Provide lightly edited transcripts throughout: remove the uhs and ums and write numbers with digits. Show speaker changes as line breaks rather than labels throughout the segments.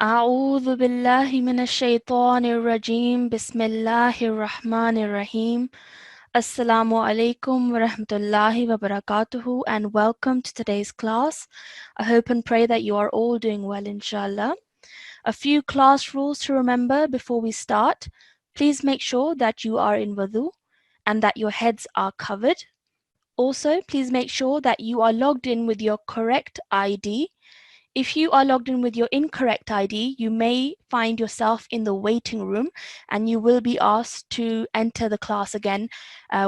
أعوذ بالله من الشيطان الرجيم بسم الله الرحمن الرحيم Assalamu alaikum wa rahmatullahi wa barakatuhu and welcome to today's class. I hope and pray that you are all doing well inshallah. A few class rules to remember before we start. Please make sure that you are in wudu and that your heads are covered. Also, please make sure that you are logged in with your correct ID. If you are logged in with your incorrect ID, you may find yourself in the waiting room and you will be asked to enter the class again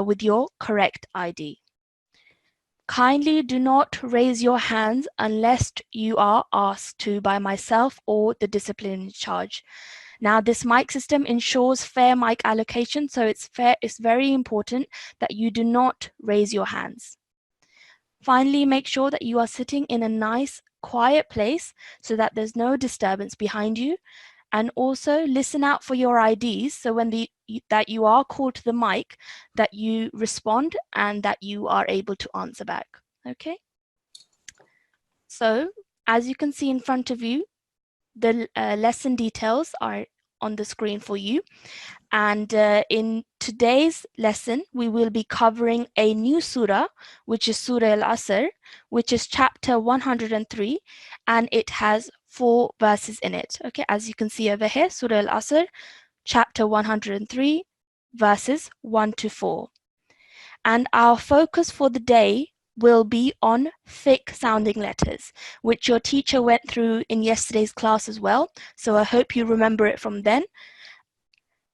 with your correct ID. Kindly do not raise your hands unless you are asked to by myself or the discipline in charge. Now, this mic system ensures fair mic allocation, so it's very important that you do not raise your hands. Finally, make sure that you are sitting in a nice, quiet place so that there's no disturbance behind you. And also listen out for your IDs. So when that you are called to the mic, that you respond and that you are able to answer back. Okay. So as you can see in front of you, the lesson details are on the screen for you. And in today's lesson, we will be covering a new surah, which is Surah Al-Asr, which is chapter 103, and it has 4 verses in it. Okay, as you can see over here, Surah Al-Asr, chapter 103, verses 1 to 4. And our focus for the day will be on thick sounding letters, which your teacher went through in yesterday's class as well. So I hope you remember it from then.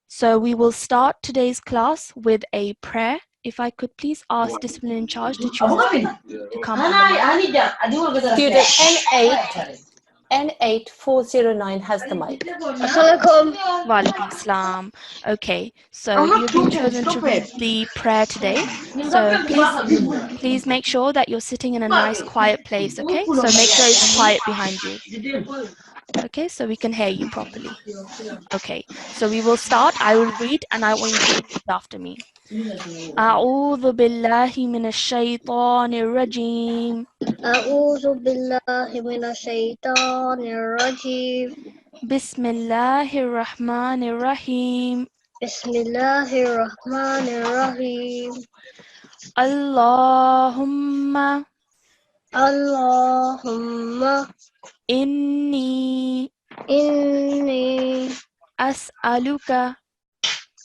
So we will start today's class with a prayer. If I could please ask discipline in charge to choose to come on the mic.
Student N8409 has the mic.
Wa alaikum salam. Okay, so you've been chosen to read the prayer today. So please make sure that you're sitting in a nice quiet place, okay? So make sure it's quiet behind you. Okay, so we can hear you properly. Okay, so we will start. I will read and I want you to repeat after me. أعوذ بالله من الشيطان الرجيم
أعوذ بالله من الشيطان الرجيم
بسم الله الرحمن الرحيم
بسم الله الرحمن الرحيم
اللهم
اللهم
إني
إني
أسألك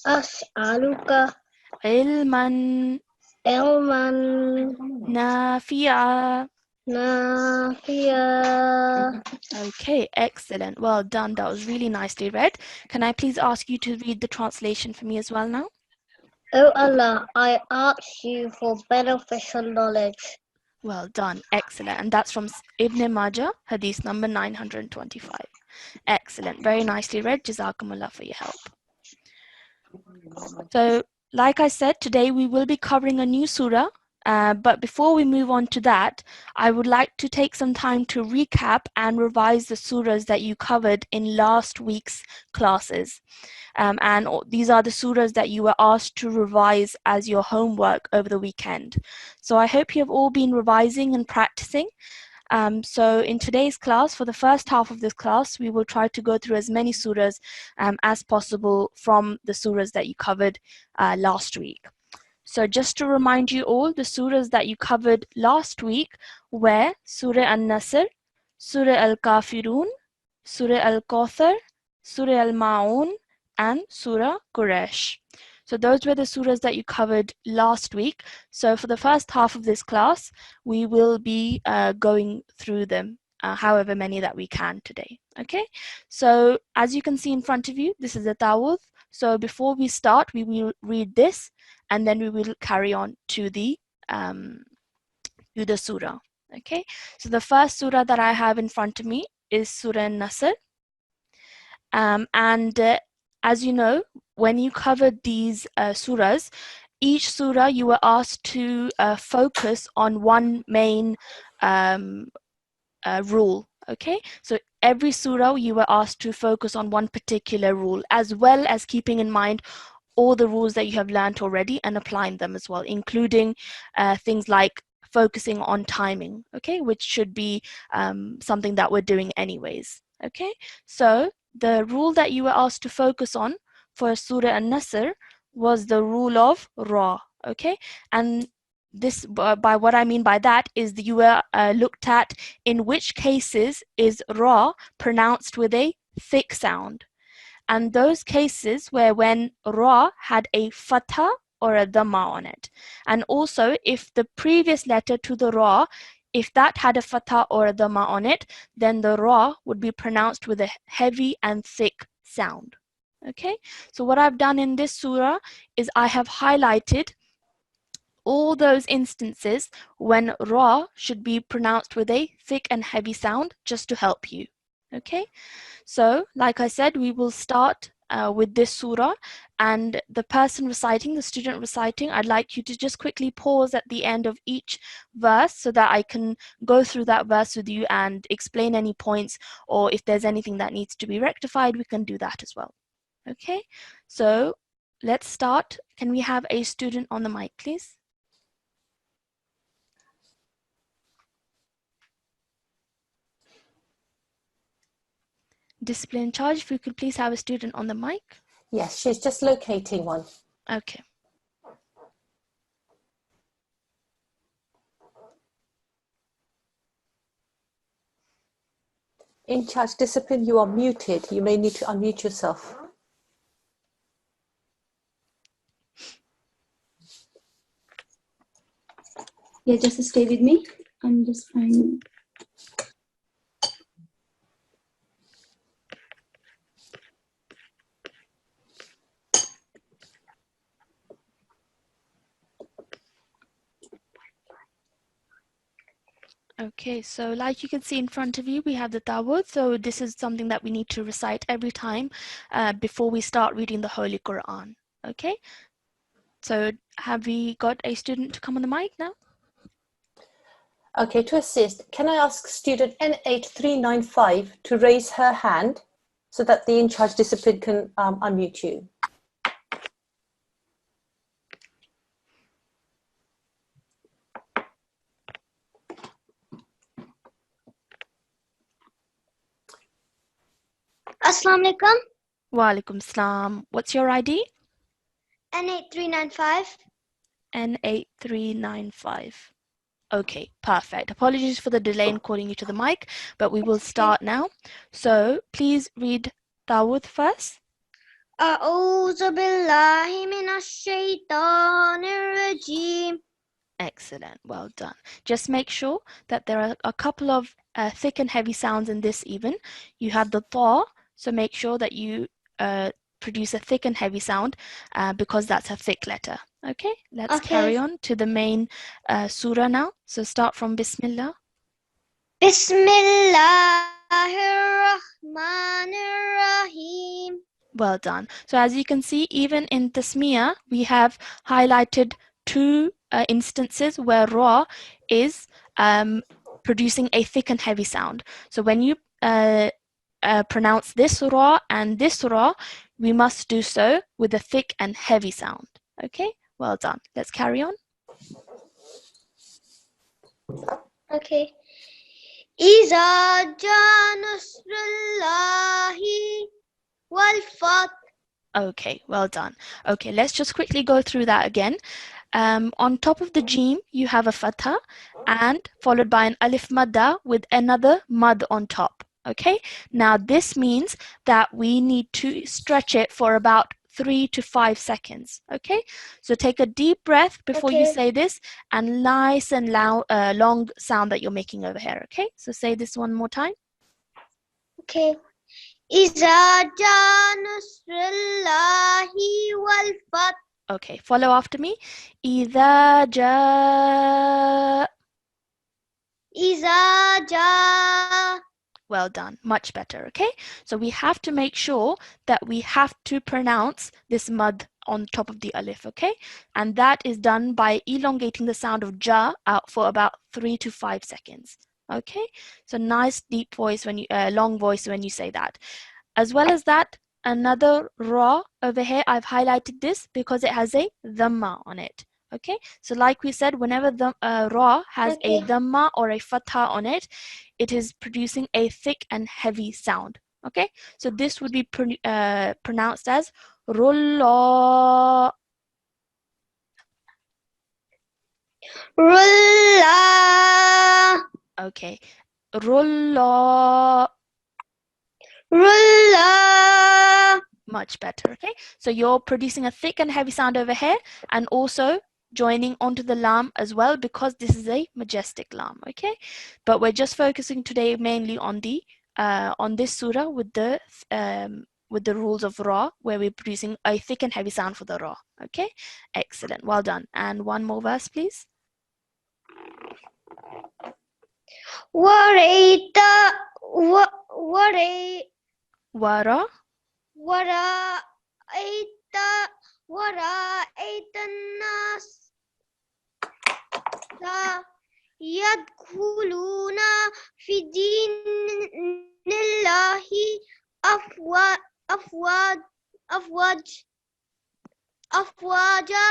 أسألك
علما
علما
نافعا.
نافعا.
Okay, excellent. Well done. That was really nicely read. Can I please ask you to read the translation for me as well now?
O Allah, I ask you for beneficial knowledge.
Well done. Excellent. And that's from Ibn Majah, hadith number 925. Excellent. Very nicely read. Jazakumullah for your help. So, like I said, today we will be covering a new surah. But before we move on to that, I would like to take some time to recap and revise the surahs that you covered in last week's classes. And these are the surahs that you were asked to revise as your homework over the weekend. So I hope you have all been revising and practicing. So in today's class, for the first half of this class, we will try to go through as many surahs as possible from the surahs that you covered last week. So just to remind you all, the surahs that you covered last week were Surah An-Nasr, Surah Al-Kafirun, Surah Al-Kawthar, Surah Al-Ma'un, and Surah Quraysh. So those were the surahs that you covered last week. So for the first half of this class, we will be going through them, however many that we can today. Okay, so as you can see in front of you, this is a tawud. So before we start, we will read this and then we will carry on to the surah. Okay, so the first surah that I have in front of me is Surah An-Nasr. As you know, when you covered these surahs, each surah you were asked to focus on one main rule. Okay, so every surah you were asked to focus on one particular rule, as well as keeping in mind all the rules that you have learned already and applying them as well, including things like focusing on timing, okay, which should be something that we're doing anyways. Okay, so the rule that you were asked to focus on for Surah An-Nasr was the rule of Ra. Okay, and this, by what I mean by that, is that you were looked at in which cases is Ra pronounced with a thick sound. And those cases were when Ra had a fatha or a dhamma on it. And also if the previous letter to the Ra, if that had a fatha or a dhamma on it, then the Ra would be pronounced with a heavy and thick sound. Okay, so what I've done in this surah is I have highlighted all those instances when Ra should be pronounced with a thick and heavy sound, just to help you. Okay, so like I said, we will start with this surah, and the person reciting, the student reciting, I'd like you to just quickly pause at the end of each verse so that I can go through that verse with you and explain any points, or if there's anything that needs to be rectified, we can do that as well. Okay, so let's start. Can we have a student on the mic, please? Discipline in charge, if we could please have a student on the mic.
Yes, she's just locating one.
Okay.
In charge discipline, you are muted. You may need to unmute yourself.
Yeah, just stay with me. I'm just finding.
Okay, so like you can see in front of you, we have the Tawud. So this is something that we need to recite every time before we start reading the Holy Quran. Okay, so have we got a student to come on the mic now?
Okay, to assist, can I ask student N8395 to raise her hand so that the in-charge discipline can unmute you?
Assalamu alaikum.
Wa alaikum salam. What's your ID?
N8395.
N8395. Okay, perfect. Apologies for the delay in calling you to the mic, but we will start now. So please read Tawud first.
أعوذ بالله من الشيطان الرجيم.
Excellent, well done. Just make sure that there are a couple of thick and heavy sounds in this even. You have the ta, so make sure that you produce a thick and heavy sound because that's a thick letter. Okay, let's carry on to the main surah now. So start from Bismillah.
Bismillahirrahmanirrahim.
Well done. So as you can see, even in Tasmiyah, we have highlighted two instances where Ra is producing a thick and heavy sound. So when you pronounce this Ra and this Ra, we must do so with a thick and heavy sound. Okay, well done. Let's carry on.
Okay. إذا جاء نصر الله والفتح.
Okay, well done. Okay, let's just quickly go through that again. On top of the Jim, you have a fatha and followed by an alif madda with another mud on top. Okay, now this means that we need to stretch it for about 3 to 5 seconds. Okay, so take a deep breath before you say this, and nice and loud, long sound that you're making over here. Okay, so say this one more time.
Okay. إذا جاء نصر الله والفتح.
Okay, follow after me. إذا جاء.
إذا جاء.
Well done, much better. Okay, so we have to make sure that we have to pronounce this mud on top of the alif. Okay, and that is done by elongating the sound of ja out for about 3 to 5 seconds. Okay, so nice deep voice when you long voice when you say that. As well as that, another ra over here, I've highlighted this because it has a dhamma on it. Okay, so like we said, whenever the ra has a dhamma or a fatha on it, it is producing a thick and heavy sound. Okay, so this would be pronounced as rulla.
Rulla.
Okay, rulla.
Rulla.
Much better. Okay, so you're producing a thick and heavy sound over here, and also joining onto the lam as well, because this is a majestic lam. Okay, but we're just focusing today mainly on the on this surah with the rules of ra, where we're producing a thick and heavy sound for the ra. Okay, excellent, well done. And one more verse, please.
Waraita.
Wara.
Waraita nas yadkhuluna fi dinillahi afwaja.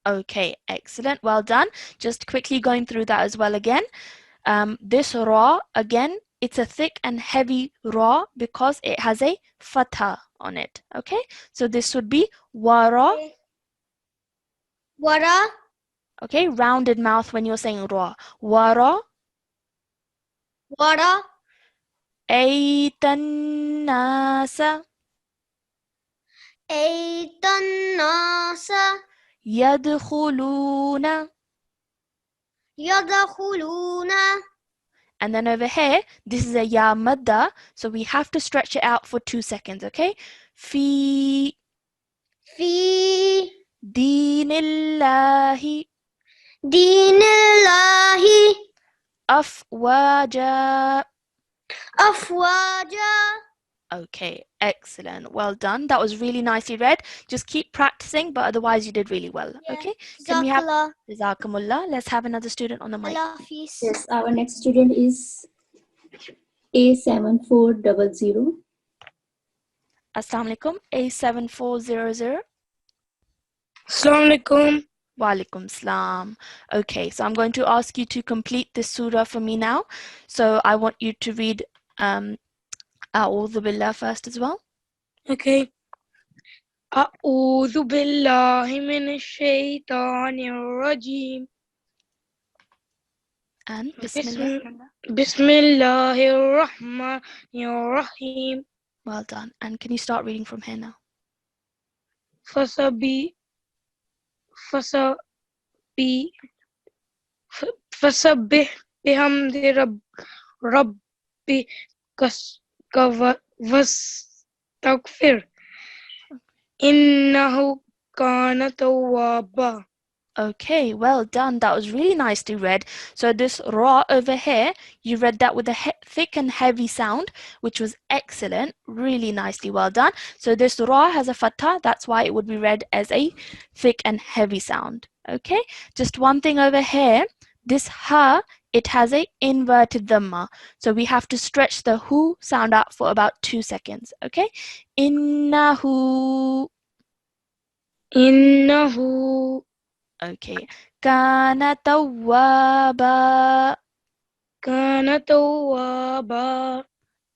Okay, excellent, well done. Just quickly going through that as well again. This ra, again, it's a thick and heavy ra because it has a fatha on it. Okay, so this would be wara.
Wara.
Okay, rounded mouth when you're saying ra. Wara.
Wara.
Aitan nasa.
Aitan nasa
Yadkhuluna.
yadkhuluna.
And then over here, this is a ya madda, so we have to stretch it out for 2 seconds, okay? Fi dinillahi
dinillahi
afwaja.
afwaja.
Okay, excellent. Well done. That was really nicely read. Just keep practicing, but otherwise you did really well. Okay, can we have Jazakumullah? Let's have another student on the mic.
Yes, our next student is A7400.
Assalamu alaikum. A7400.
Assalamu alaikum.
Walaikum salam. Okay, so I'm going to ask you to complete this surah for me now. So I want you to read A'udhu Billah first as well.
Okay. A'udhu billahi minash shaitanir rajim.
And Bismillah.
Bismillahir rahmanir rahim.
Well done. And can you start reading from here now?
Fasabbih bihamdi rabbika wastaghfir innahu kana tawwaba.
Okay, well done. That was really nicely read. So this ra over here, you read that with a thick and heavy sound, which was excellent. Really nicely, well done. So this ra has a fatha. That's why it would be read as a thick and heavy sound. Okay, just one thing over here. This ha, it has a inverted dhamma. So we have to stretch the hu sound out for about 2 seconds. Okay, innahu. Okay. Kana tawwaba.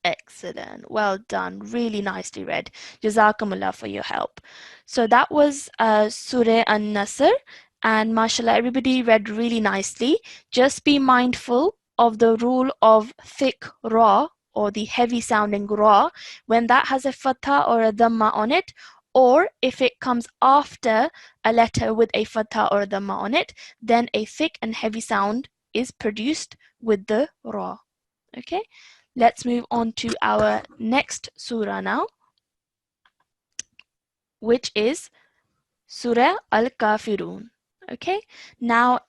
Excellent. Well done. Really nicely read. Jazakumullah for your help. So that was Surah An-Nasr. And mashallah, everybody read really nicely. Just be mindful of the rule of thick ra, or the heavy sounding ra, when that has a fatha or a dhamma on it, or if it comes after a letter with a fatha or a dhamma on it, then a thick and heavy sound is produced with the ra. Okay, let's move on to our next surah now, which is Surah Al-Kafirun. Okay, now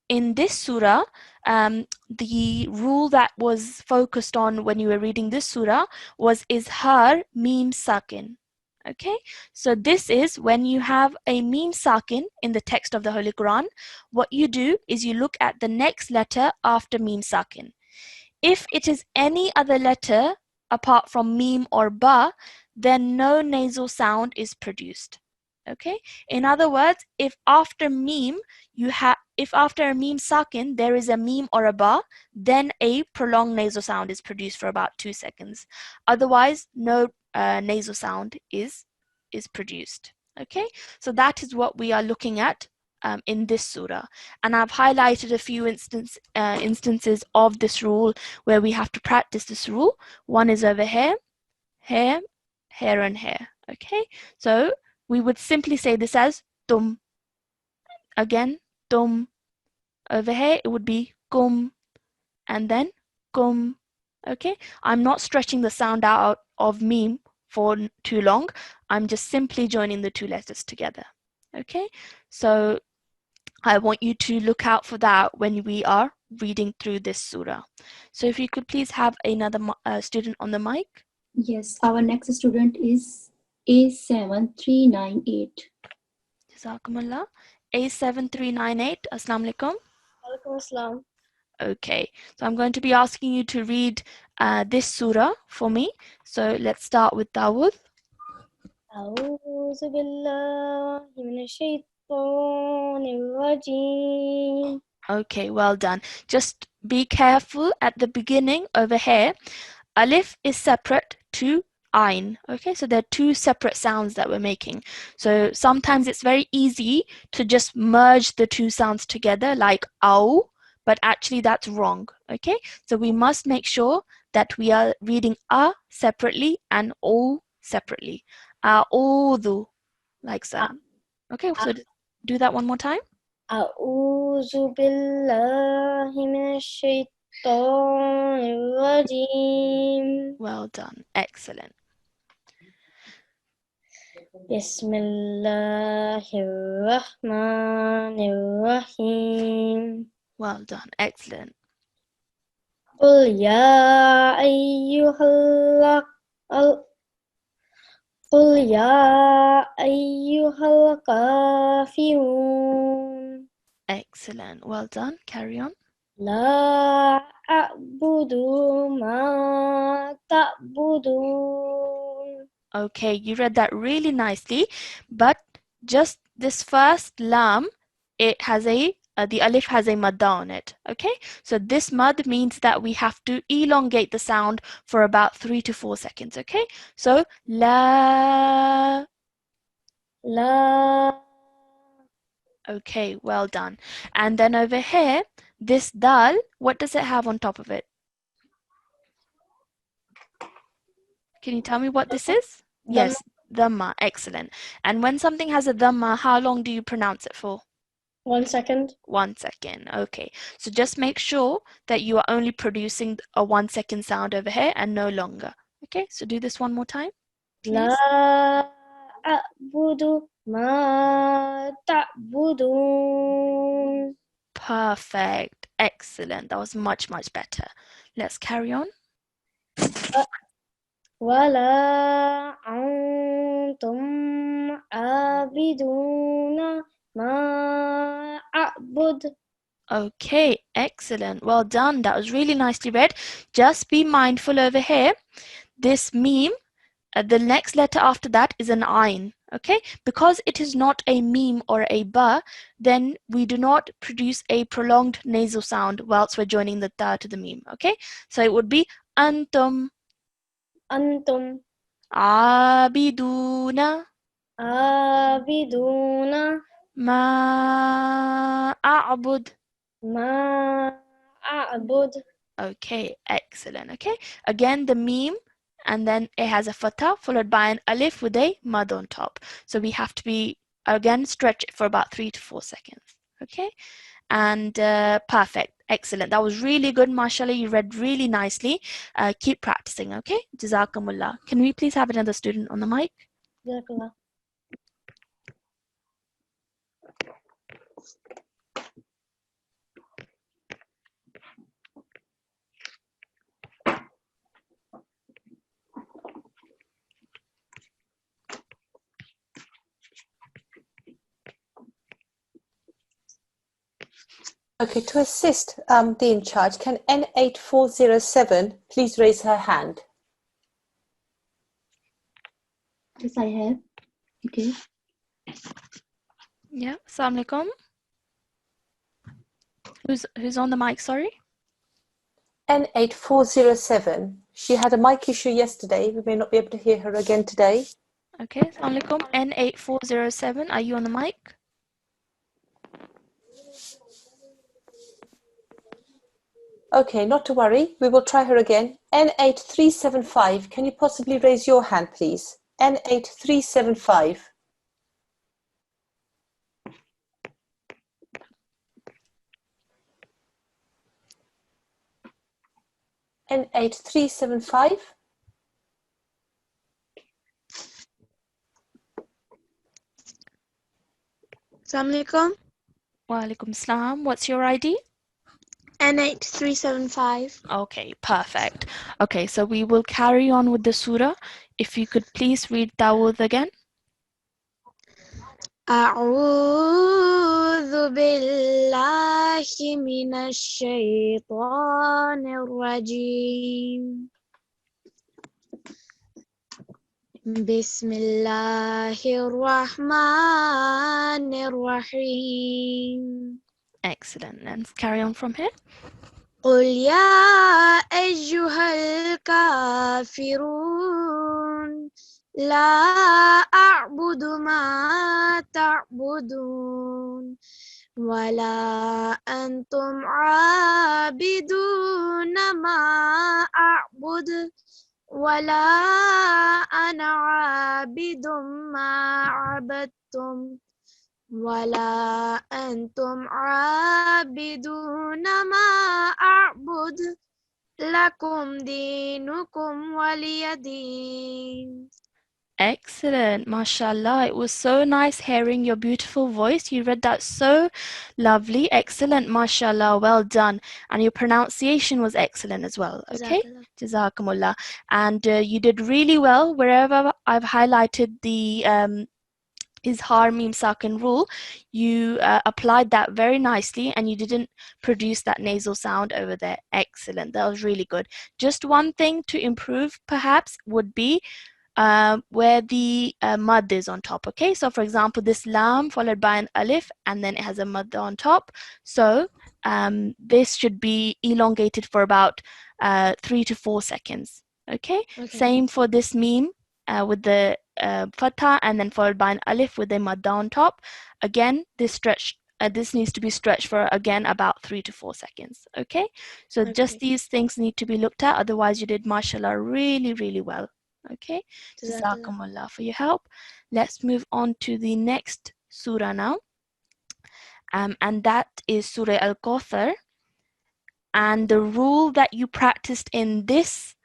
in this surah, the rule that was focused on when you were reading this surah was izhar mim sakin. Okay, so this is when you have a mim sakin in the text of the Holy Quran, what you do is you look at the next letter after mim sakin. If it is any other letter apart from mim or ba, then no nasal sound is produced. Okay, in other words, if after meme if after a meme sakin there is a meme or a ba, then a prolonged nasal sound is produced for about 2 seconds. Otherwise, no nasal sound is produced. Okay, so that is what we are looking at in this surah, and I've highlighted a few instances of this rule where we have to practice this rule. One is over here, here, here, and here. Okay, so we would simply say this as tum. Again, tum. Over here, it would be kum, and then kum. Okay, I'm not stretching the sound out of meme for too long. I'm just simply joining the two letters together. Okay, so I want you to look out for that when we are reading through this surah. So if you could please have another student on the mic.
Yes, our next student is A7398.
Jazakumullah. A7398. Assalamu alaikum.
Alaikum assalam.
Okay, so I'm going to be asking you to read this surah for me. So let's start with Dawood.
أعوذ بالله من الشيطان الرجيم.
Okay, well done. Just be careful at the beginning over here. Alif is separate to Ain. Okay, so there are two separate sounds that we're making. So sometimes it's very easy to just merge the two sounds together like Au, but actually that's wrong. Okay, so we must make sure that we are reading A separately and O separately. A'udhu, like that. Okay, so do that one more time.
أعوذ بالله من الشيطان الرجيم.
Well done. Excellent.
بسم الله الرحمن الرحيم.
Well done. Excellent.
قل يا أيها قل يا أيها الكافرون.
Excellent. Well done. Carry on.
لا أعبد ما تعبدون.
Okay, you read that really nicely, but just this first lam, it has the alif has a madda on it. Okay, so this mad means that we have to elongate the sound for about 3 to 4 seconds. Okay, so la.
لا.
Okay, well done. And then over here, this dal, what does it have on top of it? Can you tell me what this is? Yes, dhamma. Excellent. And when something has a dhamma, how long do you pronounce it for?
1 second.
1 second. Okay. So just make sure that you are only producing a 1 second sound over here and no longer. Okay, so do this one more time, please.
لا أعبد ما تعبدون.
Perfect. Excellent. That was much, much better. Let's carry on.
ولا أنتم عابدون ما أعبد.
Okay, excellent. Well done. That was really nicely read. Just be mindful over here. This meme, the next letter after that is an ain. Okay, because it is not a meme or a ba, then we do not produce a prolonged nasal sound whilst we're joining the ta to the meme. Okay, so it would be antum
أنتم
abiduna
عابدون
ma a'bud.
ما أعبد.
Okay, excellent. Okay, again the meme, and then it has a fatha followed by an alif with a mad on top. So we have to be, again, stretch it for about 3 to 4 seconds. Okay, and perfect. Excellent. That was really good, mashallah. You read really nicely. Keep practicing. Okay, jazakumullah. Can we please have another student on the mic?
جزاك الله.
Okay, to assist the in charge, can N8407 please raise her hand?
Yes, I have. Okay.
Yeah, Assalamu alaikum. Who's on the mic, sorry?
N8407. She had a mic issue yesterday. We may not be able to hear her again today.
Okay, Assalamu alaikum. N8407, are you on the mic?
Okay, not to worry. We will try her again. N8375. Can you possibly raise your hand, please? N8375. N8375.
Assalamu alaikum.
Wa alaikum salam. What's your ID?
N8375.
Okay, perfect. Okay, so we will carry on with the surah. If you could please read Dawud again.
أعوذ بالله من الشيطان الرجيم بسم الله الرحمن الرحيم
Excellent. Let's carry on from here.
قل يا أيها الكافرون لا أعبد ما تعبدون ولا أنتم عابدون ما أعبد ولا أنا عابد ما عبدتم ولا أنتم عابدون ما أعبد لكم دينكم ولي دين.
Excellent, mashallah. It was so nice hearing your beautiful voice. You read that so lovely. Excellent, mashallah. Well done. And your pronunciation was excellent as well. Okay? Jazakumullah. And you did really well wherever I've highlighted the Izhar Mim Sakin rule. You applied that very nicely and you didn't produce that nasal sound over there. Excellent. That was really good. Just one thing to improve perhaps would be where the mud is on top. Okay, so for example, this lam followed by an alif and then it has a mud on top. So this should be elongated for about 3 to 4 seconds. Okay, same for this meme with the fatha and then followed by an alif with a mud on top. Again, this needs to be stretched for again about 3 to 4 seconds. Okay, so just these things need to be looked at. Otherwise, you did mashallah really, really well. Okay, Jazakumullah for your help. Let's move on to the next surah now. And that is Surah Al-Kawthar. And the rule that you practiced in this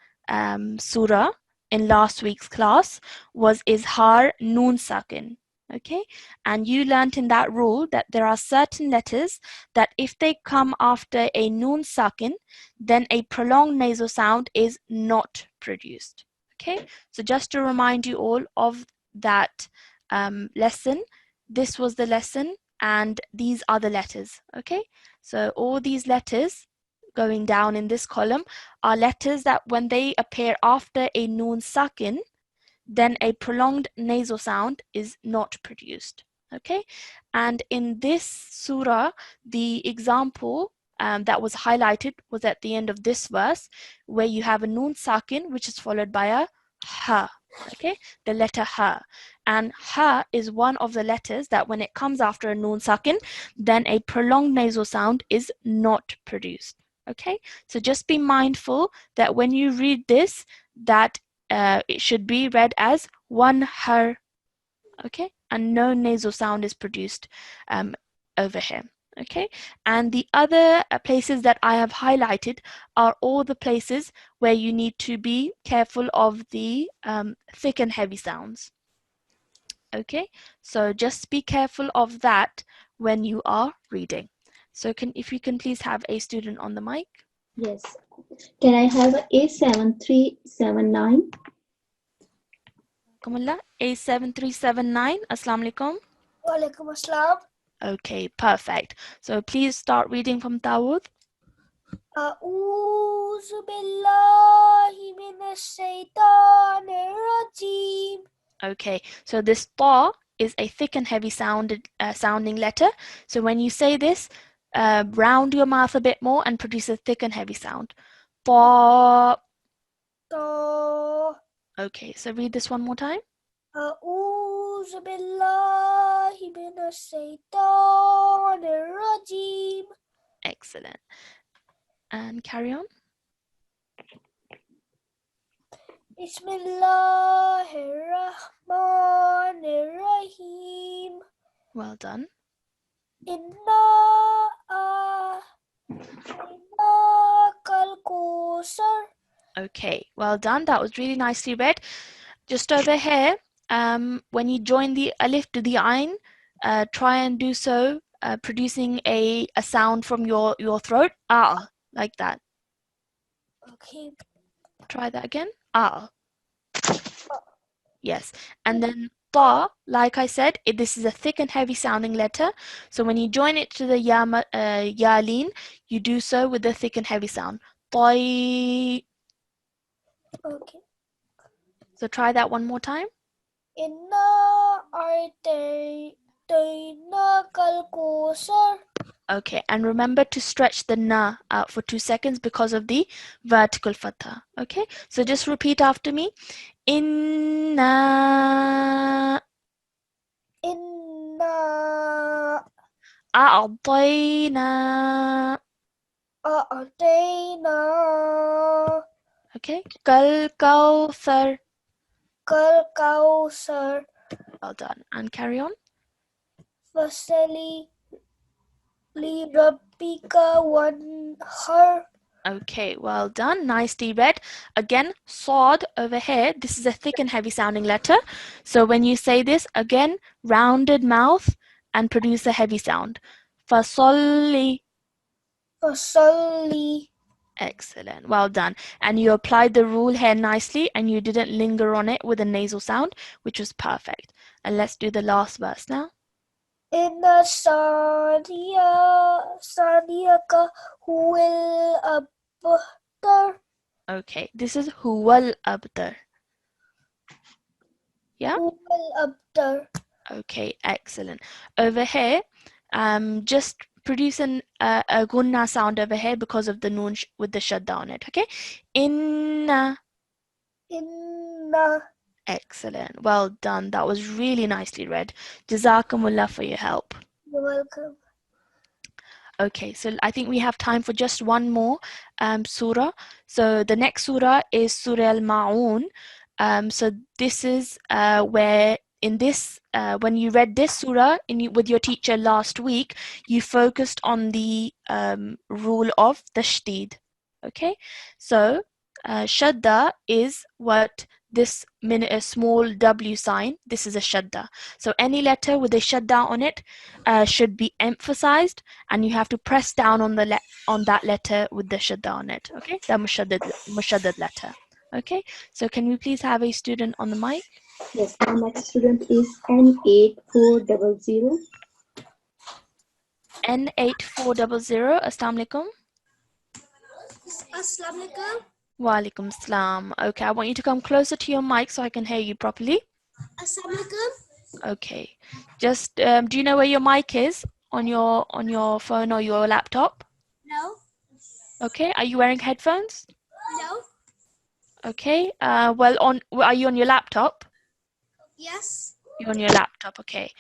surah in last week's class was Izhar Noon Sakin. Okay, and you learnt in that rule that there are certain letters that if they come after a Noon Sakin, then a prolonged nasal sound is not produced. Okay, so just to remind you all of that lesson, this was the lesson and these are the letters. Okay, so all these letters going down in this column are letters that when they appear after a noon sakin, then a prolonged nasal sound is not produced. Okay, and in this surah, the example that was highlighted was at the end of this verse, where you have a noon sakin which is followed by a ha. Okay, the letter ha, and ha is one of the letters that when it comes after a noon sakin, then a prolonged nasal sound is not produced. Okay, so just be mindful that when you read this, that it should be read as one har. Okay, and no nasal sound is produced over here. Okay, and the other places that I have highlighted are all the places where you need to be careful of the thick and heavy sounds. Okay, so just be careful of that when you are reading. So if you can please have a student on the mic.
Yes. Can I have a A7379?
Kamullah, A7379. Assalamu alaikum.
Walaikum assalam.
Okay, perfect. So please start reading from Dawood.
A'udhu billahi minash shaitanir rajeem.
Okay, so this ta is a thick and heavy sounding letter. So when you say this, round your mouth a bit more and produce a thick and heavy sound. Ta.
Ta.
Okay, so read this one more time.
A'udzu billahi minash shaitanir rajim.
Excellent. And carry on.
Bismillahirrahmanirrahim.
Well done.
Inna a'tainakal kawthar.
Okay, well done. That was really nicely read. Just over here, when you join the alif to the ayn, try and do so, producing a sound from your throat. Ah, like that.
Okay.
Try that again. Ah. Yes. And then ta, like I said, this is a thick and heavy sounding letter. So when you join it to the ya-leen, you do so with the thick and heavy sound. Tai.
Okay.
So try that one more time.
Inna a'tainakal kawthar.
Okay, and remember to stretch the na out for 2 seconds because of the vertical fatha. Okay, so just repeat after me. Inna a'tayna.
a'tayna
Okay, kal kawthar.
kal kawthar.
Well done. And carry on.
Fasali li rabbika wanhar.
Okay, well done. Nicely read. Again, sod over here. This is a thick and heavy sounding letter. So when you say this, again, rounded mouth and produce a heavy sound. Fasolli.
Fasalli.
Excellent. Well done. And you applied the rule here nicely and you didn't linger on it with a nasal sound, which was perfect. And let's do the last verse now.
Inna saniyaka huwal abtar.
Okay, this is huwal abtar. Yeah?
Huwal abtar.
Okay, excellent. Over here, just produce a gunna sound over here because of the noon with the shadda on it. Okay, inna.
Inna.
Excellent. Well done. That was really nicely read. Jazakumullah for your help.
You're welcome.
Okay, so I think we have time for just one more surah. So the next surah is Surah Al-Ma'un. So this is where in this, when you read this surah with your teacher last week, you focused on the rule of tashdid. Okay, so shadda is what this a small W sign. This is a shadda. So any letter with a shadda on it should be emphasized, and you have to press down on the on that letter with the shadda on it. Okay, the mushaddad letter. Okay, so can we please have a student on the mic?
Yes, our next student is N8400.
N8400. Assalamu alaikum.
Assalamu alaikum.
Wa alaikum salam. Okay, I want you to come closer to your mic so I can hear you properly.
Assalamu alaikum.
Okay, just do you know where your mic is on your phone or your laptop?
No.
Okay, are you wearing headphones?
No.
Okay, well, are you on your laptop?
Yes.
You're on your laptop, okay.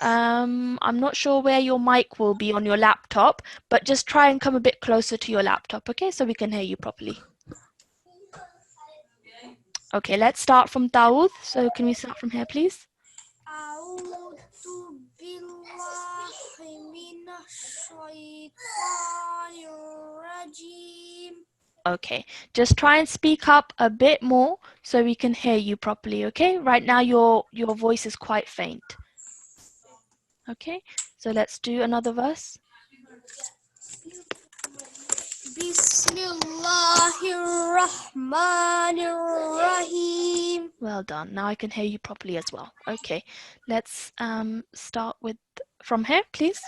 I'm not sure where your mic will be on your laptop, but just try and come a bit closer to your laptop, okay, so we can hear you properly. Okay, let's start from Dawood. So can we start from here, please?
A'udzu billahi minash shaitanir rajim.
Okay, just try and speak up a bit more so we can hear you properly, okay? Right now your voice is quite faint. Okay, so let's do another verse.
Bismillahirrahmanirrahim.
Well done. Now I can hear you properly as well. Okay, let's start with from here, please.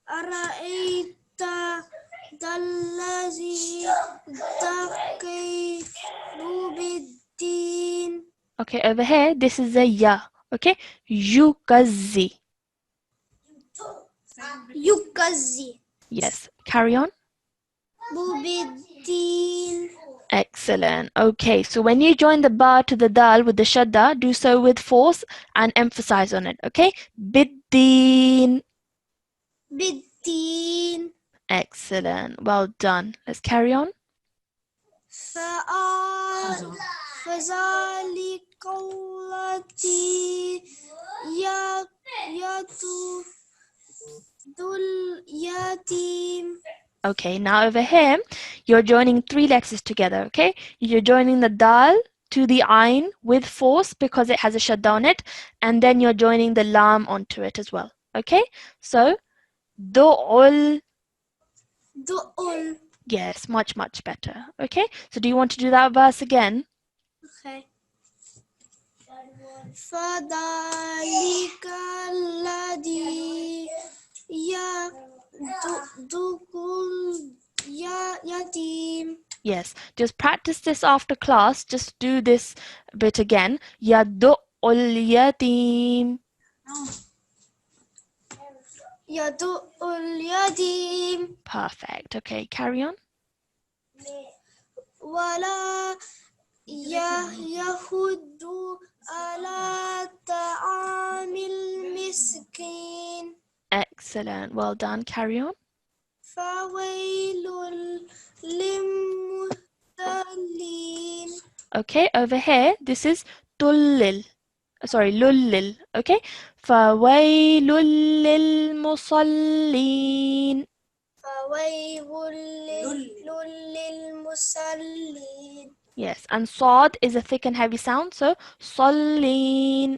Ara'aita dallazi taqidu bid-din.
Okay, over here, this is a ya. Okay, yukazi.
Yukazi.
Yes, carry on.
Bubiddin.
Excellent. Okay, so when you join the ba to the dal with the shadda, do so with force and emphasize on it. Okay, biddin.
Biddin.
Excellent. Well done. Let's carry on.
فذلك التي يدل اليتيم.
Okay, now over here, you're joining three letters together, okay? You're joining the dal to the ain with force because it has a shadda on it, and then you're joining the lam onto it as well, okay? So, du'ul,
Du'ul.
yes, much, much better, okay? So do you want to do that verse again?
Okay. فذلك الذي يدل اليتيم.
Yes, just practice this after class. Just do this bit again. Yadu'ul yatim.
يدل اليتيم.
Perfect. Okay, carry on.
ولا يهد على طعام المسكين.
Excellent. Well done. Carry on.
فويل للمصلين.
Okay, over here, this is tullil. Sorry, lullil. Okay, fawailul lilmusallin.
فويل للمصلين.
Yes, and sad is a thick and heavy sound, so sallin.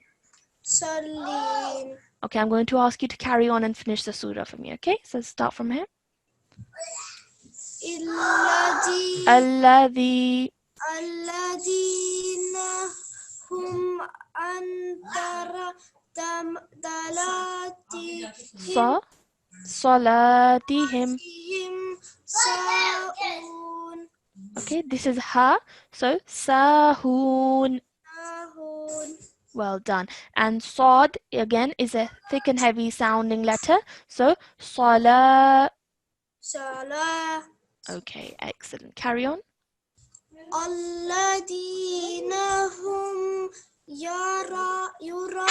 صلين.
Okay, I'm going to ask you to carry on and finish the surah for me. Okay, so start from here.
الذين هم عن
Salatihim.
ساؤون.
Okay, this is ha, so sahun. Well done. And sad again is a thick and heavy sounding letter, so salah.
صلاة.
Okay, excellent. Carry on.
الذين هم يراءون.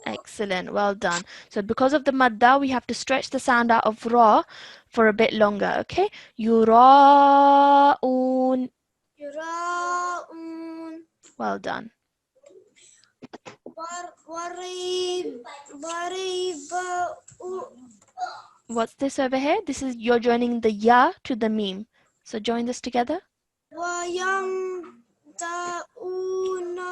Excellent, well done. So because of the madda, we have to stretch the sound out of ra for a bit longer, okay? Yura'un.
يراءون.
Well done. What's this over here? This is, you're joining the ya to the meme. So join this together.
ويمتعون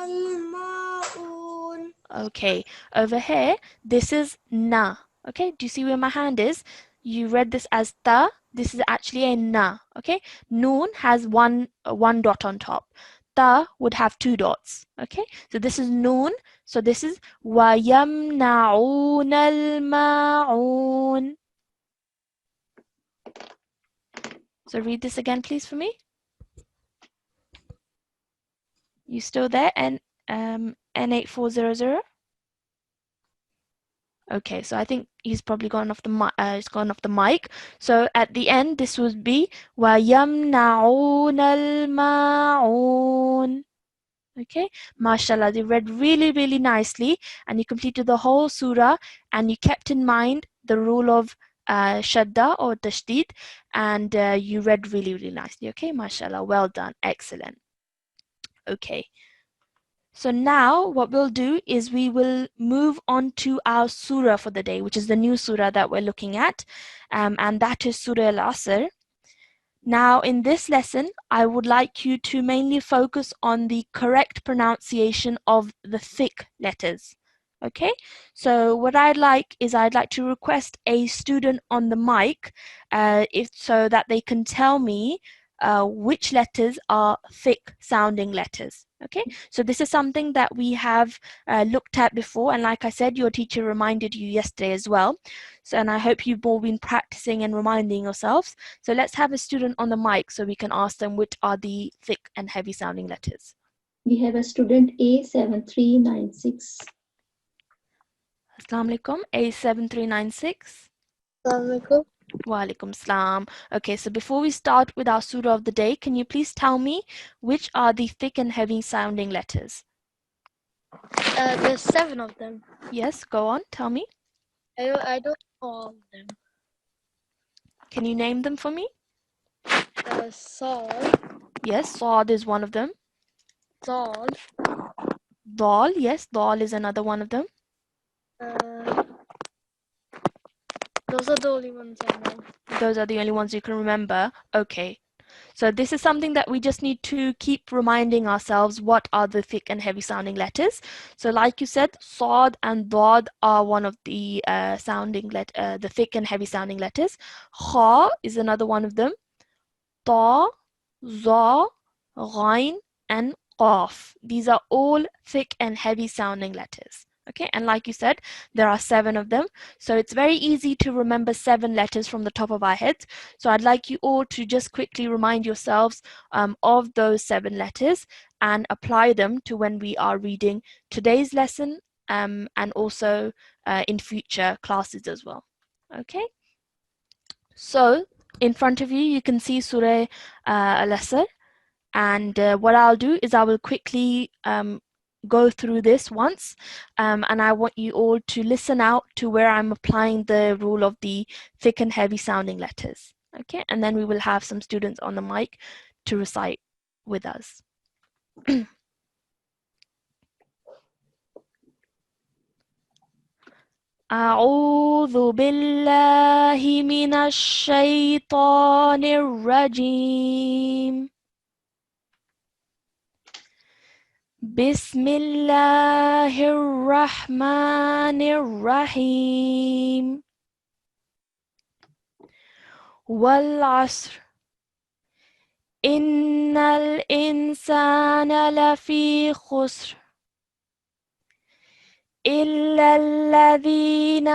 الماءون.
Okay, over here, this is na. Okay, do you see where my hand is? You read this as ta. This is actually a na. Okay, noon has one dot on top. Ta would have two dots. Okay, so this is noon. So this is وَيَمْنَعُونَ الْمَاعُونَ. So read this again, please, for me. You still there? And N8400. Okay, so I think he's probably gone off the mic. So at the end, this would be وَيَمْنَعُونَ الْمَاعُونَ. Okay, mashallah, they read really, really nicely, and you completed the whole surah, and you kept in mind the rule of shadda or tashdid, and you read really, really nicely. Okay, mashallah, well done, excellent. Okay. So now what we'll do is we will move on to our surah for the day, which is the new surah that we're looking at, and that is Surah Al-Asr. Now in this lesson, I would like you to mainly focus on the correct pronunciation of the thick letters. Okay, so what I'd like to request a student on the mic, so that they can tell me which letters are thick sounding letters. Okay, so this is something that we have looked at before, and like I said, your teacher reminded you yesterday as well. So, and I hope you've all been practicing and reminding yourselves. So let's have a student on the mic so we can ask them which are the thick and heavy sounding letters.
We have a student A7396.
Assalamu alaikum. A7396.
Assalamualaikum.
Wa alaikum salam. Okay, so before we start with our surah of the day, can you please tell me which are the thick and heavy sounding letters?
There's 7 of them.
Yes, go on, tell me.
I don't know all of them.
Can you name them for me?
Sad,
Yes, Saad is one of them.
Dal,
Dal, yes, Dal is another one of them.
those are the only ones I know.
Those are the only ones you can remember. Okay. So this is something that we just need to keep reminding ourselves, what are the thick and heavy sounding letters. So like you said, Saad and Dad are one of the the thick and heavy sounding letters. Kha is another one of them. Ta, Za, Ghain, and Qaf. These are all thick and heavy sounding letters. Okay, and like you said, there are 7 of them. So it's very easy to remember 7 letters from the top of our heads. So I'd like you all to just quickly remind yourselves of those 7 letters and apply them to when we are reading today's lesson and also in future classes as well. Okay, so in front of you, you can see Surah Al-Asr. And what I'll do is I will quickly go through this once, and I want you all to listen out to where I'm applying the rule of the thick and heavy sounding letters. Okay, and then we will have some students on the mic to recite with us. أعوذ بالله من الشيطان الرجيم. بسم الله الرحمن الرحيم. والعصر إن الإنسان لفي خسر إلا الذين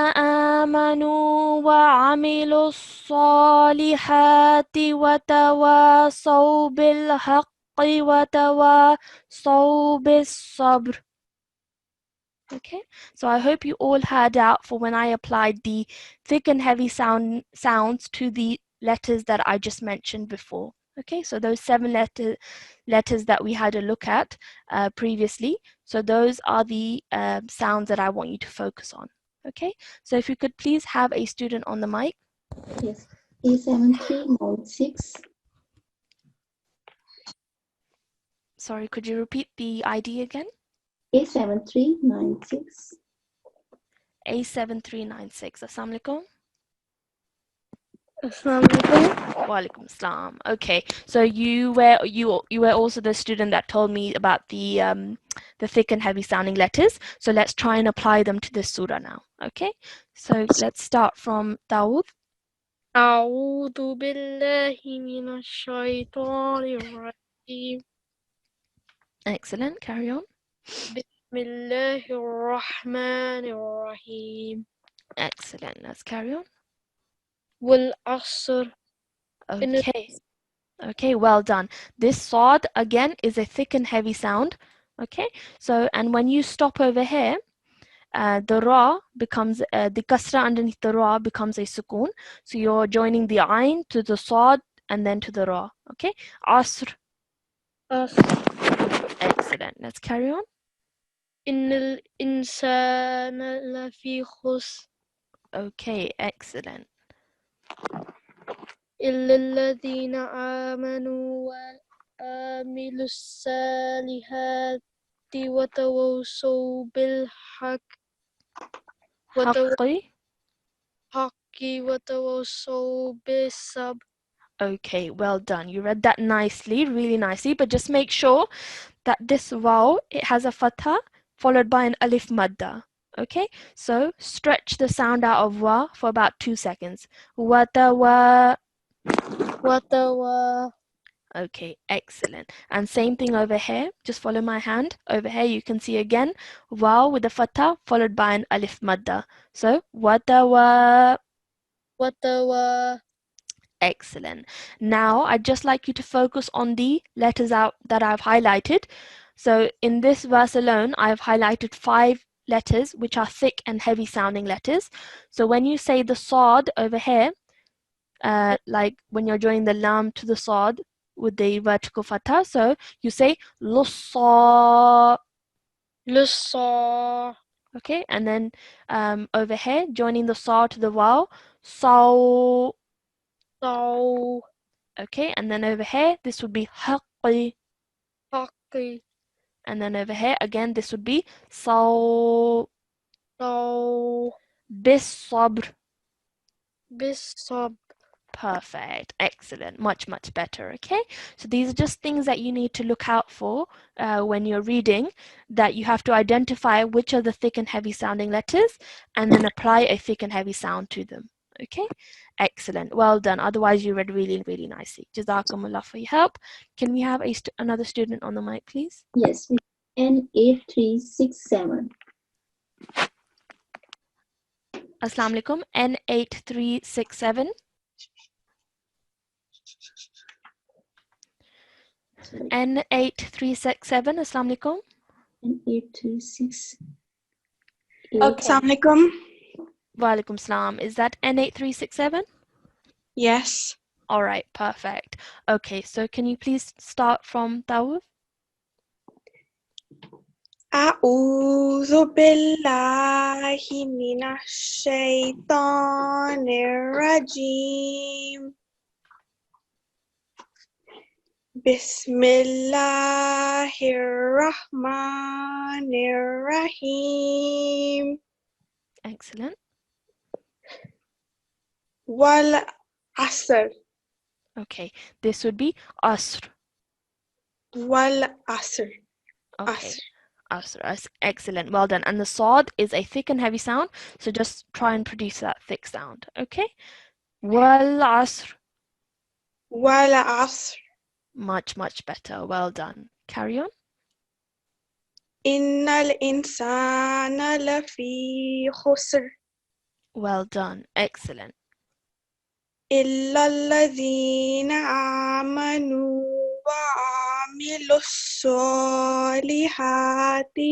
آمنوا وعملوا الصالحات وتواصوا بالحق وتواصوا بالصبر. Okay, so I hope you all heard out for when I applied the thick and heavy sounds to the letters that I just mentioned before. Okay, so those 7 letters that we had a look at previously. So those are the sounds that I want you to focus on. Okay, so if you could please have a student on the mic.
Yes, A7396.
Sorry, could you repeat the ID again?
A7396.
A7396. Assalamu alaikum.
Assalamualaikum.
Wa alaikum salam. Okay, so you were also the student that told me about the thick and heavy sounding letters. So let's try and apply them to this surah now. Okay, so let's start from Dawood.
أعوذ بالله من الشيطان الرجيم.
Excellent. Carry on.
بسم الله الرحمن الرحيم.
Excellent. Let's carry on.
والعصر.
Okay. Okay, well done. This Saad again is a thick and heavy sound. Okay, so and when you stop over here, the Ra becomes, the Kasra underneath the Ra becomes a Sukoon. So you're joining the Ain to the Saad and then to the Ra. Okay, Asr. Excellent. Let's carry on.
إن الإنسان لفي خسر.
Okay, excellent.
إلا الذين آمنوا وعملوا الصالحات وتواصوا بالحق
Haqqi.
وتواصوا بالصبر.
Okay, well done. You read that nicely, really nicely, but just make sure that this waw, it has a fatha followed by an alif madda. Okay, so stretch the sound out of wa for about 2 seconds. Watawa. Okay, excellent. And same thing over here. Just follow my hand. Over here you can see again waw with a fatha followed by an alif madda. So watawa. Excellent. Now I'd just like you to focus on the letters out that I've highlighted. So in this verse alone, I've highlighted 5 letters which are thick and heavy sounding letters. So when you say the Sad over here, like when you're joining the lam to the Sad with the vertical fatha, so you say lussa.
Lussa.
Okay, and then over here, joining the Sa to the Waw, saw.
So.
Okay, and then over here, this would be haqqi.
Haki.
And then over here, again, this would be saw.
So.
Bis sabr.
Bisab.
Perfect. Excellent. Much, much better. Okay. So these are just things that you need to look out for when you're reading, that you have to identify which are the thick and heavy sounding letters and then apply a thick and heavy sound to them. Okay. Excellent. Well done. Otherwise, you read really, really nicely. Jazakumullah for your help. Can we have another student on the mic, please?
Yes, N8367.
Assalamu alaikum. N8367.
Sorry,
N8367. Assalamu alaikum.
N8368.
Okay.
Assalamualaikum.
Wa alaikum salam. Is that N8367?
Yes.
All right, perfect. Okay, so can you please start from Tawuf?
أعوذ بالله من الشيطان الرجيم. بسم الله الرحمن الرحيم.
Excellent.
والعصر.
Okay, this would be Asr.
والعصر.
Okay, Asr. Excellent. Well done. And the Sad is a thick and heavy sound, so just try and produce that thick sound. Okay? Wal Asr.
والعصر.
Much, much better. Well done. Carry on.
إن الإنسان لفي خسر.
Well done. Excellent.
إلا الذين آمنوا وعملوا الصالحات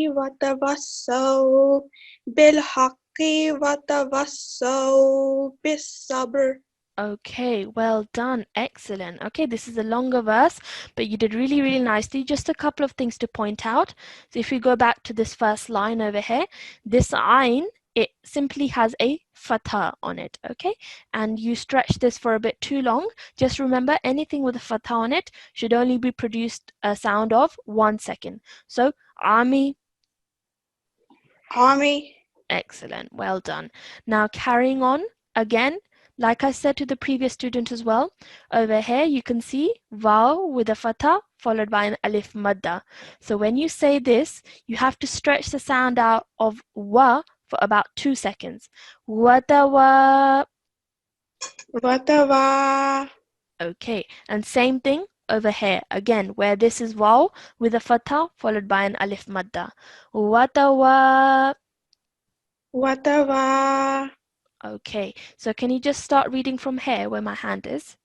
وتواصوا بالحق وتواصوا بالصبر.
Okay, well done. Excellent. Okay, this is a longer verse, but you did really, really nicely. Just a couple of things to point out. So if we go back to this first line over here, this ayn, it simply has a fatha on it, okay? And you stretch this for a bit too long. Just remember, anything with a fatha on it should only be produced a sound of 1 second. So, ami.
Army.
Excellent. Well done. Now, carrying on again. Like I said to the previous student as well, over here you can see Vaw with a fatha followed by an alif madda. So when you say this, you have to stretch the sound out of wa for about 2 seconds. Watawa.
Watawa.
Okay, and same thing over here. Again, where this is Vaw with a fatha followed by an alif madda. Watawa.
Watawa.
Okay, so can you just start reading from here where my hand is?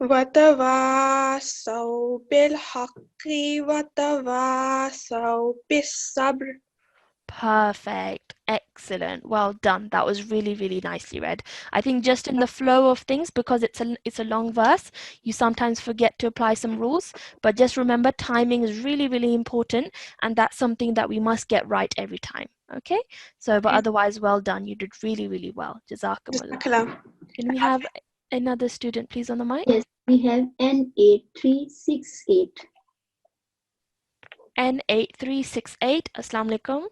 وتواصوا بالحق وتواصوا بالصبر.
Perfect. Excellent. Well done. That was really, really nicely read. I think just in the flow of things, because it's a long verse, you sometimes forget to apply some rules. But just remember, timing is really, really important, and that's something that we must get right every time. Okay? So, but otherwise, well done. You did really, really well. Jazakumullah.
Jazakallah.
Can we have another student, please, on the mic?
Yes, we have N8368.
N8368. Assalamu alaikum.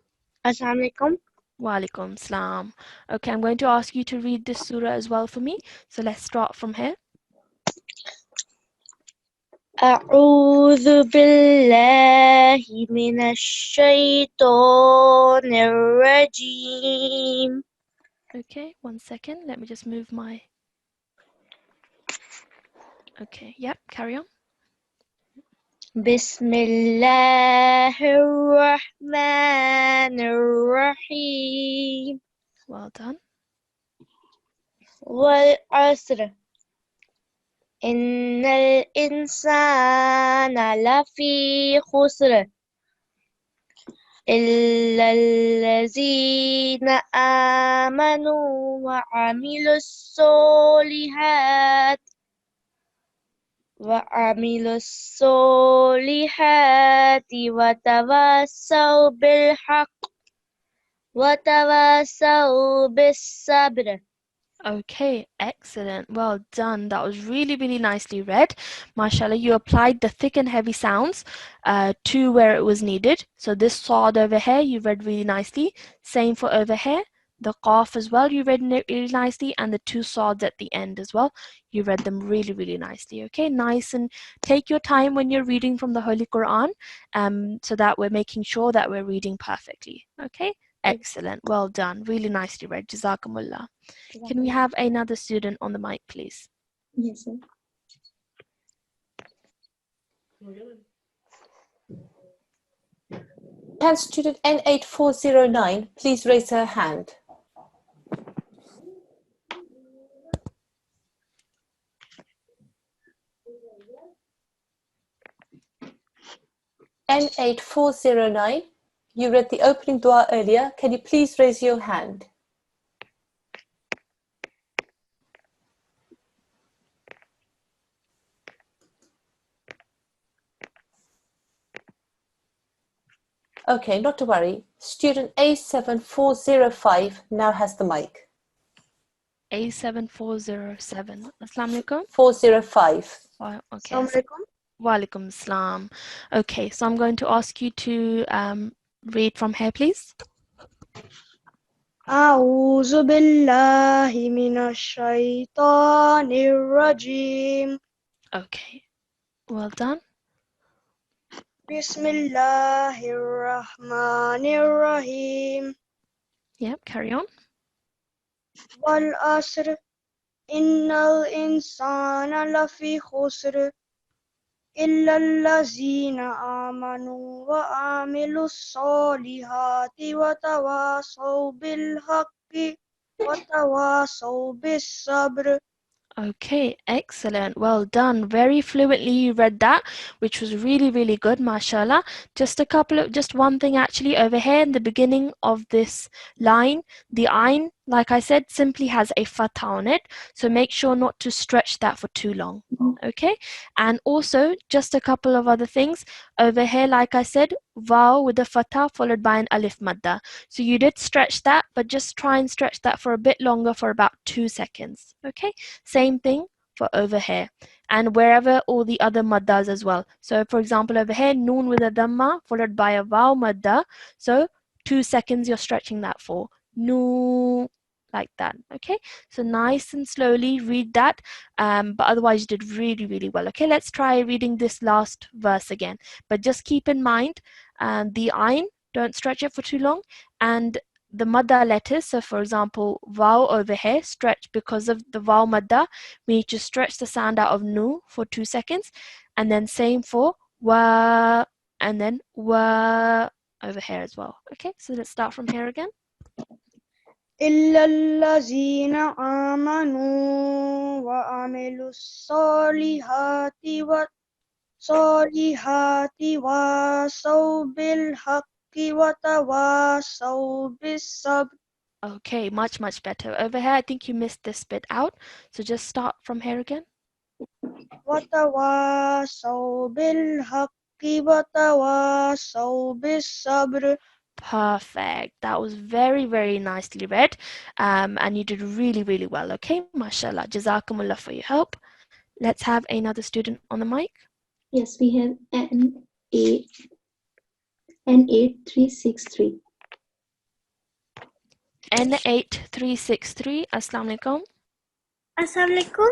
Assalamualaikum.
Wa alaikum salam. Okay, I'm going to ask you to read this surah as well for me. So let's start from here.
أعوذ بالله من الشيطان الرجيم.
Okay, 1 second. Let me just move my... Okay, yep, carry on.
بسم الله الرحمن الرحيم.
Well done.
والعصر إن الإنسان لفي خسر إلا الذين آمنوا وعملوا الصالحات وتواصوا بالحق وتواصوا بالصبر.
Okay, excellent. Well done. That was really, really nicely read. MashaAllah, you applied the thick and heavy sounds to where it was needed. So this sod over here, you read really nicely. Same for over here. The qaf as well, you read really nicely. And the two sods at the end as well, you read them really, really nicely. Okay, nice. And take your time when you're reading from the Holy Quran so that we're making sure that we're reading perfectly. Okay, excellent. Well done. Really nicely read. Jazakumullah. Can we have another student on the mic, please?
Yes, sir.
Can student N8409 please raise her hand? N8409, you read the opening dua earlier. Can you please raise your hand? Okay, not to worry. Student A7405 now has the mic.
A7407. Assalamu alaikum.
405.
Okay.
Assalamu alaikum.
Wa alaikum salam. Okay, so I'm going to ask you to read from here, please.
أعوذ بالله من الشيطان الرجيم
Okay, well done.
بسم الله الرحمن الرحيم
Yep, carry on.
والعصر إن الإنسان لفي خسر إلا الذين آمنوا وعملوا الصالحات وتواصوا بالحق وتواصوا بالصبر.
Okay, excellent. Well done. Very fluently you read that, which was really, really good, mashallah. Just one thing actually over here in the beginning of this line, the ayn, like I said, simply has a fatha on it. So make sure not to stretch that for too long. Okay, and also just a couple of other things over here, like I said, vaw with a fatha followed by an alif madda. So you did stretch that, but just try and stretch that for a bit longer, for about 2 seconds. Okay, same thing for over here, and wherever all the other maddas as well. So for example, over here, noon with a dhamma followed by a vaw madda. So 2 seconds you're stretching that for. No, like that. Okay, so nice and slowly read that, but otherwise you did really, really well. Okay, let's try reading this last verse again, but just keep in mind the ayn, don't stretch it for too long, and the madda letters. So for example, vaw over here, stretch because of the vaw madda. We need to stretch the sound out of nu for 2 seconds, and then same for wa, and then wa over here as well. Okay, so let's start from here again.
إلا الذين آمنوا وعملوا الصالحات وتواصوا بالحق وتواصوا بالصبر.
Okay, much, much better. Over here, I think you missed this bit out. So just start from here again.
وتواصوا بالحق وتواصوا بالصبر.
Perfect. That was very, very nicely read. And you did really, really well. Okay, mashallah. Jazakumullah for your help. Let's have another student on the mic.
Yes, we have N8363.
N8363. Assalamu alaikum.
Assalamu alaikum.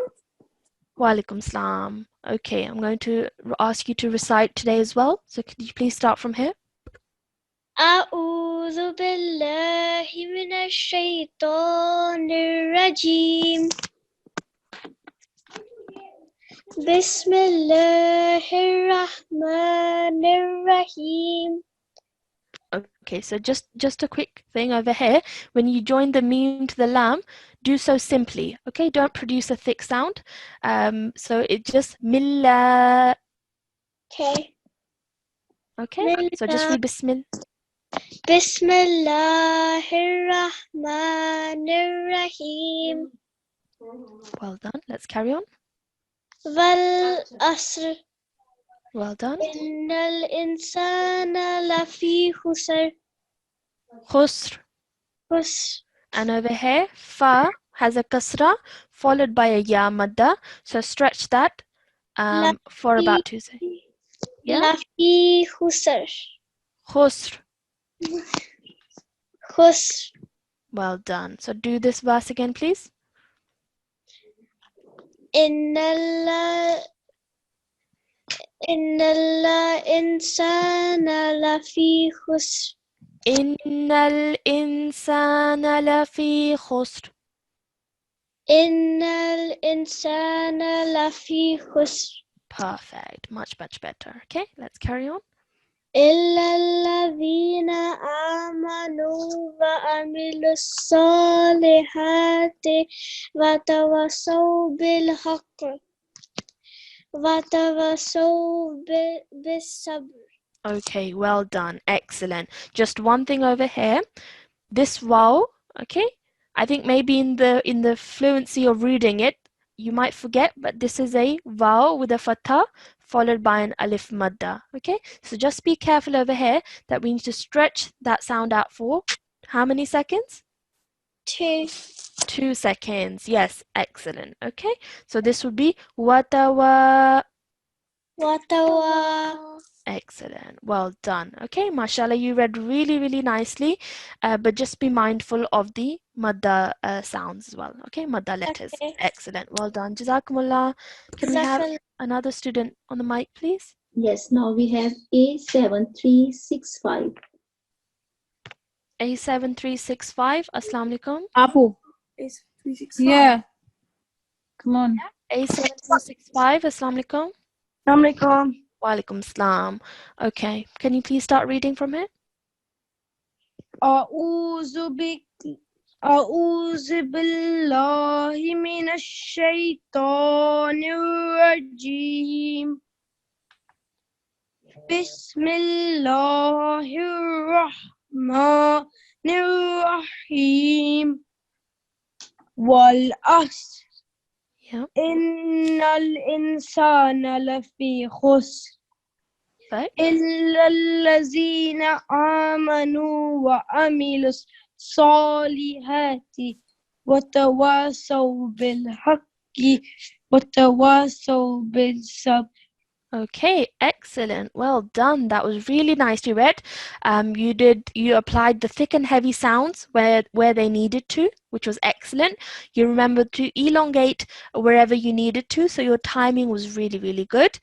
Wa alaikum salam. Okay, I'm going to ask you to recite today as well. So could you please start from here?
أعوذ بالله من الشيطان الرجيم بسم الله الرحمن الرحيم
Okay, so just a quick thing over here. When you join the meme to the lam, do so simply. Okay, don't produce a thick sound. So it just millah.
Okay.
Okay, so just read bismillah.
Bismillahirrahmanirrahim.
Well done. Let's carry on.
Wal asr.
Well done.
Innal insana lafi khusr.
Khusr. And over here, fa has a kasra followed by a ya madda. So stretch that for about 2 seconds. Yeah.
Lafi khusr.
Khusr.
Khusr.
Well done. So do this verse again, please.
Innal insana lafi khusr.
Innal insana lafi khusr.
Innal insana lafi khusr.
Perfect. Much better. Okay, let's carry on.
إلا الذين آمنوا وعملوا الصالحات وتواصوا بالحق وتواصوا بالصبر.
Okay, well done. Excellent. Just one thing over here. This vowel, okay? I think maybe in the fluency of reading it, you might forget, but this is a vowel with a fatha followed by an alif madda. Okay, so just be careful over here that we need to stretch that sound out for how many seconds?
2.
2 seconds. Yes, excellent. Okay, so this would be watawa.
Watawa.
Excellent. Well done. Okay, mashallah, you read really nicely, but just be mindful of the madda sounds as well. Okay, madda letters.
Okay.
Excellent. Well done. Jazakumullah. Can we have another student on the mic, please?
Yes, now we have A7365.
A7365. Assalamu alaikum.
Apu. Yeah. Come on.
A7365. Assalamu alaikum.
Assalamualaikum.
Wa alaikum salam. Okay, can you please start reading from here?
أعوذ بالله من الشيطان الرجيم. بسم الله الرحمن الرحيم. والعصر.
Yeah.
إن الإنسان لفي خسر.
Right.
إلا الذين آمنوا وعملوا الصالحات وتواصوا بالحق وتواصوا بالصبر.
Okay, excellent. Well done. That was really nicely read. You applied the thick and heavy sounds where they needed to, which was excellent. You remembered to elongate wherever you needed to, so your timing was really good.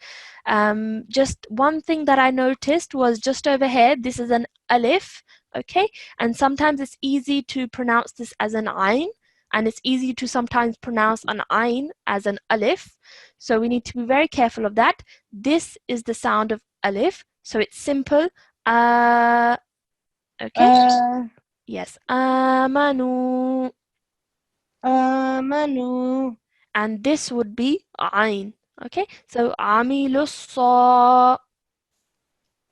Just one thing that I noticed was just over here, this is an alif, okay? And sometimes it's easy to pronounce this as an ayn, and it's easy to sometimes pronounce an ayn as an alif. So we need to be very careful of that. This is the sound of alif, so it's simple. Okay. Yes. Amanu.
Amanu.
And this would be ayn. Okay. So amilussa.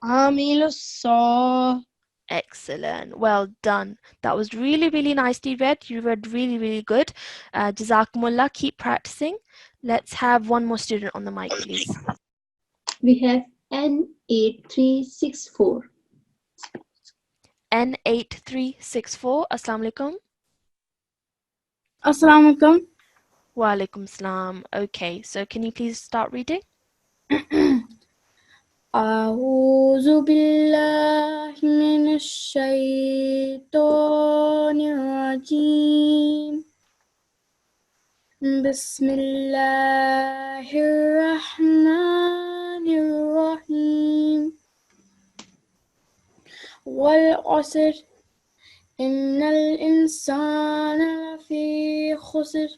Amilussa.
Excellent. Well done. That was really nicely read. You read really good. Jazakumullah. Keep practicing. Let's have one more student on the mic, please.
We have N8364.
N8364. Assalamu alaikum.
Assalamualaikum.
Wa alaikum salam. Okay, so can you please start reading?
أعوذ بالله من الشيطان الرجيم. بسم الله الرحمن الرحيم. والعصر إن الإنسان لفي خسر.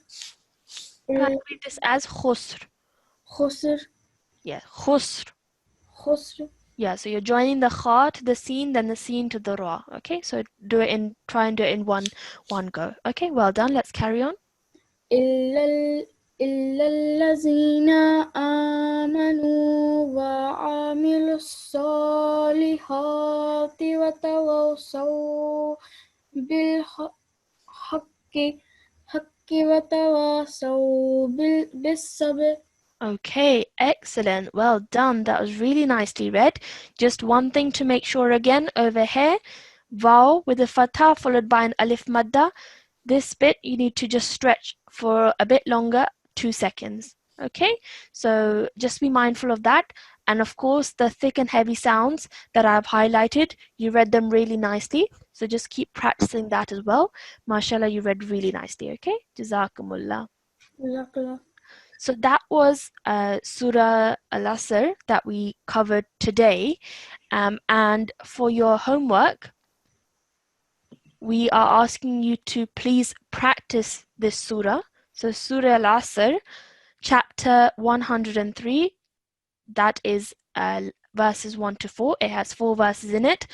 Read this as khusr.
خسر.
Yeah, khusr.
خسر
Yeah, so you're joining the kha to the sin, then the sin to the ra. Okay, so try and do it in one go. Okay, well done. Let's carry on.
إلا الذين آمنوا وعملوا الصالحات وتواصوا بالحق وتواصوا بالصبر.
Okay, excellent. Well done. That was really nicely read. Just one thing to make sure again over here. Vaw with a fatha followed by an alif madda. This bit you need to just stretch for a bit longer, 2 seconds. Okay, so just be mindful of that. And of course, the thick and heavy sounds that I've highlighted, you read them really nicely. So just keep practicing that as well. MashaAllah, you read really nicely. Okay, Jazakumullah. So that was Surah Al-Asr that we covered today. And for your homework, we are asking you to please practice this surah. So Surah Al-Asr, chapter 103, that is verses 1 to 4. It has 4 verses in it.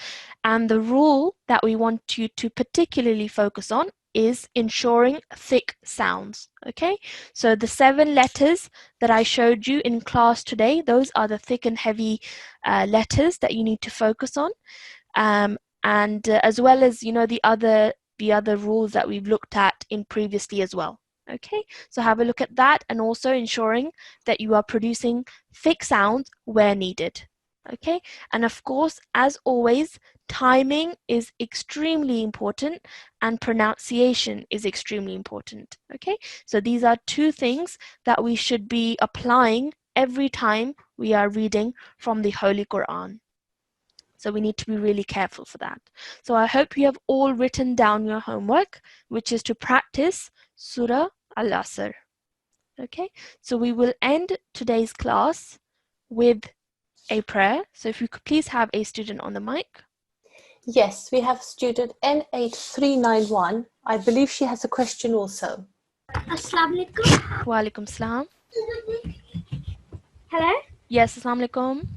And the rule that we want you to particularly focus on is ensuring thick sounds. Okay, so the 7 letters that I showed you in class today, those are the thick and heavy letters that you need to focus on. And as well as, you know, the other rules that we've looked at in previously as well. Okay, so have a look at that, and also ensuring that you are producing thick sounds where needed. Okay, and of course, as always, timing is extremely important and pronunciation is extremely important. Okay, so these are 2 things that we should be applying every time we are reading from the Holy Quran. So we need to be really careful for that. So I hope you have all written down your homework, which is to practice Surah Al-Asr. Okay, so we will end today's class with a prayer. So if you could please have a student on the mic.
Yes, we have student N8391. I believe she has a question also.
Assalamu alaikum.
Wa alaikum salam.
Hello.
Yes, assalamu alaikum.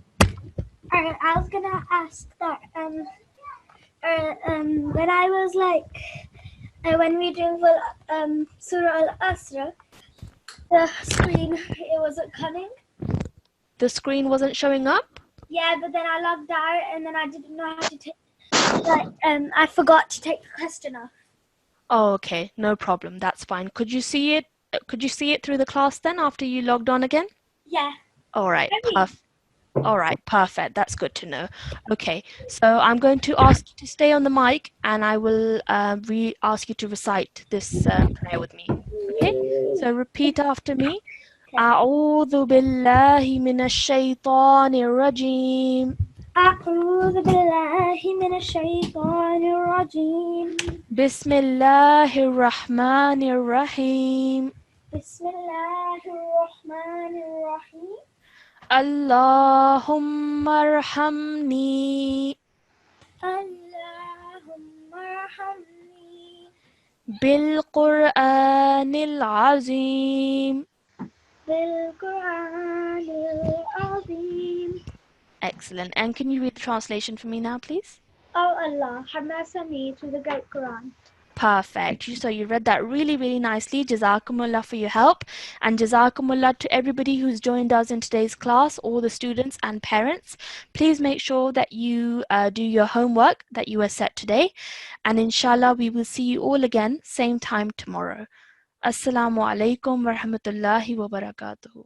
I was gonna ask that when I was like when we doing Surah Al-Asr, the screen, it wasn't coming.
The screen wasn't showing up?
Yeah, but then I logged out and then I didn't know how to take, I forgot to take the question off.
Oh, okay, no problem. That's fine. Could you see it? Could you see it through the class then after you logged on again?
Yeah.
All right, perfect. That's good to know. Okay, so I'm going to ask you to stay on the mic, and I will ask you to recite this prayer with me. Okay, so repeat after me. أعوذ بالله من الشيطان الرجيم.
أعوذ بالله من الشيطان الرجيم.
بسم الله الرحمن الرحيم.
بسم الله الرحمن الرحيم.
اللهم ارحمني.
اللهم ارحمني.
بالقرآن العظيم.
بالقرآن العظيم.
Excellent. And can you read the translation for me now, please?
Oh Allah, have mercy on me through the great Quran.
Perfect. So you read that really, really nicely. Jazakumullah for your help. And Jazakumullah to everybody who's joined us in today's class, all the students and parents. Please make sure that you do your homework that you were set today. And inshallah, we will see you all again, same time tomorrow. Assalamu alaikum wa rahmatullahi wa barakatuhu.